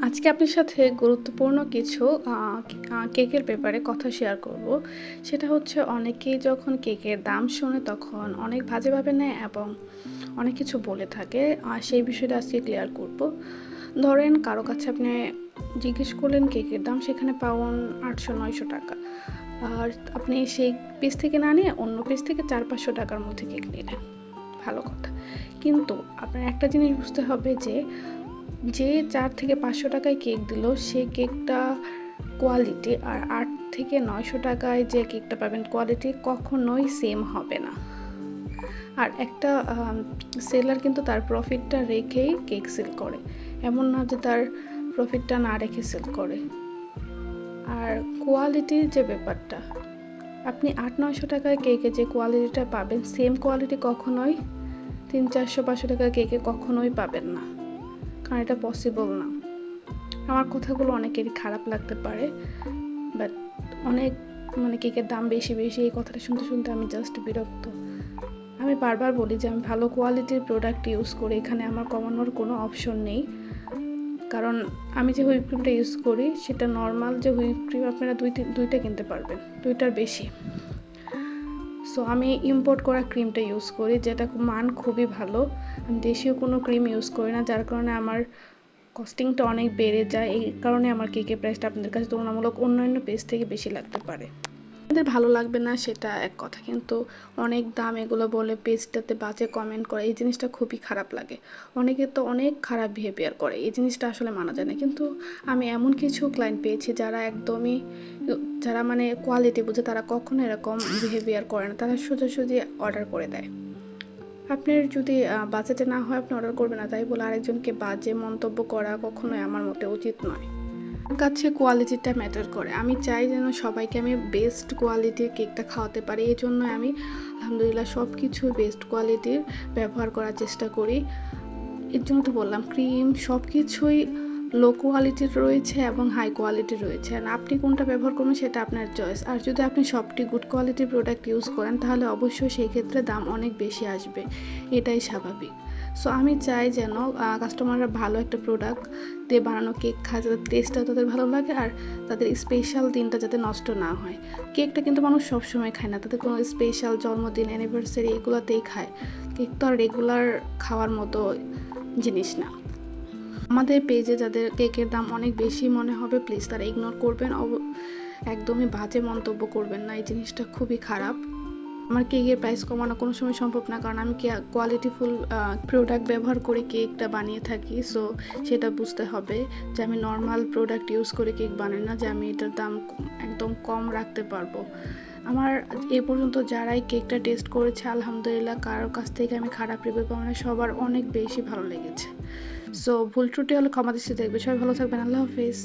আজকে আপনার সাথে গুরুত্বপূর্ণ কিছু কেকের ব্যাপারে কথা শেয়ার করব। সেটা হচ্ছে অনেকেই যখন কেকের দাম শোনে তখন অনেক বাজেভাবে নেয় এবং অনেক কিছু বলে থাকে। সেই বিষয়টা আজকে ক্লিয়ার করব। ধরেন কারো কাছে আপনি জিজ্ঞেস করলেন কেকের দাম, সেখানে পাউন 800-900 টাকা। আর আপনি সেই পিস থেকে না নিয়ে অন্য পিস থেকে 400-500 টাকার মধ্যে কেক নিলেন, ভালো কথা। কিন্তু আপনার একটা জিনিস বুঝতে হবে যে 400-500 টাকায় কেক দিল সেই কেকটা কোয়ালিটি আর 800-900 টাকায় যে কেকটা পাবেন কোয়ালিটি কখনোই সেম হবে না। আর একটা সেলার কিন্তু তার প্রফিটটা রেখেই কেক সেল করে, এমন না যে তার প্রফিটটা না রেখে সেল করে। আর কোয়ালিটির যে ব্যাপারটা, আপনি 800-900 টাকায় কেকে যে কোয়ালিটিটা পাবেন সেম কোয়ালিটি কখনোই 300-400-500 টাকার কেকে কখনোই পাবেন না, কারণ এটা পসিবল না। আমার কথাগুলো অনেকেরই খারাপ লাগতে পারে, বাট অনেক কেকের দাম বেশি বেশি এই কথাটা শুনতে শুনতে আমি জাস্ট বিরক্ত। আমি বারবার বলি যে আমি ভালো কোয়ালিটির প্রোডাক্ট ইউজ করি, এখানে আমার কমানোর কোনো অপশন নেই। কারণ আমি যে হুইপ ক্রিমটা ইউজ করি সেটা নর্মাল যে হুইপ ক্রিম আপনারা দুইটা কিনতে পারবেন, দুইটার বেশি। সো আমি ইম্পোর্ট করা ক্রিমটা ইউজ করি, যেটা মান খুবই ভালো। আমি দেশীয় কোনো ক্রিম ইউজ করি না, যার কারণে আমার কস্টিংটা অনেক বেড়ে যায়। এই কারণে আমার কেকের প্রাইসটা আপনাদের কাছে তুলনামূলক অন্যান্য পেজ থেকে বেশি লাগতে পারে। আপনাদের ভালো লাগবে না সেটা এক কথা, কিন্তু অনেক দাম এগুলো বলে পেজটাতে বাজে কমেন্ট করে, এই জিনিসটা খুবই খারাপ লাগে। অনেকে তো অনেক খারাপ বিহেভিয়ার করে, এই জিনিসটা আসলে মানা যায় না। কিন্তু আমি এমন কিছু ক্লায়েন্ট পেয়েছি যারা একদমই কোয়ালিটি বুঝে, তারা কখনো এরকম বিহেভিয়ার করে না, তারা সোজাসুজি অর্ডার করে দেয়। আপনার যদি বাজেটে না হয় আপনি অর্ডার করবেন না, তাই বলে আরেকজনকে বাজে মন্তব্য করা কখনোই আমার মতে উচিত নয়। আমার কাছে কোয়ালিটিটা ম্যাটার করে। আমি চাই যেন সবাইকে আমি বেস্ট কোয়ালিটির কেকটা খাওয়াতে পারি, এই জন্য আমি আলহামদুলিল্লাহ সব কিছু বেস্ট কোয়ালিটির ব্যবহার করার চেষ্টা করি। এর জন্য তো বললাম ক্রিম সব কিছুই লো কোয়ালিটির রয়েছে এবং হাই কোয়ালিটির রয়েছে, আর আপনি কোনটা ব্যবহার করবেন সেটা আপনার চয়েস। আর যদি আপনি সবটি গুড কোয়ালিটির প্রোডাক্ট ইউজ করেন তাহলে অবশ্যই সেই ক্ষেত্রে দাম অনেক বেশি আসবে, এটাই স্বাভাবিক। সো আমি চাই যেন কাস্টমাররা ভালো একটা প্রোডাক্ট দিয়ে বানানো কেক খায়, যাতে টেস্টটাও তাদের ভালো লাগে আর তাদের স্পেশাল দিনটা যাতে নষ্ট না হয়। কেকটা কিন্তু মানুষ সবসময় খায় না, তাদের কোনো স্পেশাল জন্মদিন, অ্যানিভার্সারি এগুলোতেই খায়। কেক তো আর রেগুলার খাওয়ার মতো জিনিস না। আমাদের পেজে যাদের কেকের দাম অনেক বেশি মনে হবে প্লিজ তারা ইগনোর করবেন, একদমই বাজে মন্তব্য করবেন না, এই জিনিসটা খুবই খারাপ। আমার কেকের প্রাইস কমানো কোনো সময় সম্ভব না, কারণ আমি কোয়ালিটিফুল প্রোডাক্ট ব্যবহার করে কেকটা বানিয়ে থাকি। সো সেটা বুঝতে হবে যে আমি নর্মাল প্রোডাক্ট ইউজ করে কেক বানাই না, যে আমি এটার দাম একদম কম রাখতে পারবো। আমার এ পর্যন্ত যারাই কেকটা টেস্ট করেছে আলহামদুলিল্লাহ কারোর কাছ থেকে আমি খারাপ রিভিউ পাবো না, সবার অনেক বেশি ভালো লেগেছে। সো ভুল ত্রুটি হলে ক্ষমা দৃষ্টিতে দেখবে। সবাই ভালো থাকবেন, আল্লাহ হাফেজ।